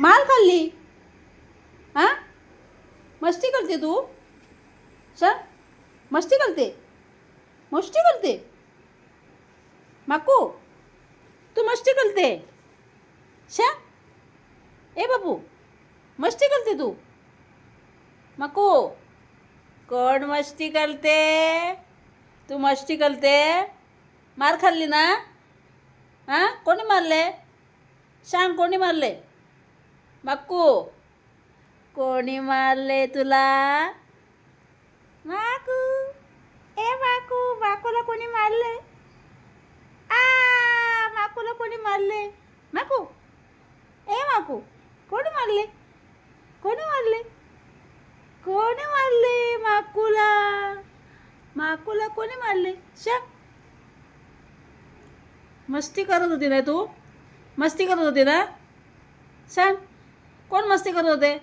माल खाल्ली? हां, मस्ती करते तू? सांग, मस्ती करते? मस्ती करते? माकू, तू मस्ती करते? सांग, ए बाबू, मस्ती करते तू? माकू, कोण मस्ती करते? तू मस्ती करते? मार खाल्ली ना? हां, कोणी मारले? सांग, कोणी मारले? माकू, कोणी मारले तुला? माकू, ए माकू, माकूला कोणी मारले? माकूला कोणी मारले? माकू, ए माकू, कोणी मारले? कोणी मारले? कोणी मारले माकूला? माकूला कोणी मारले? सांग. मस्ती करत होती ना तू? मस्ती करत होती ना? सांग, कोण मस्ती करत होते?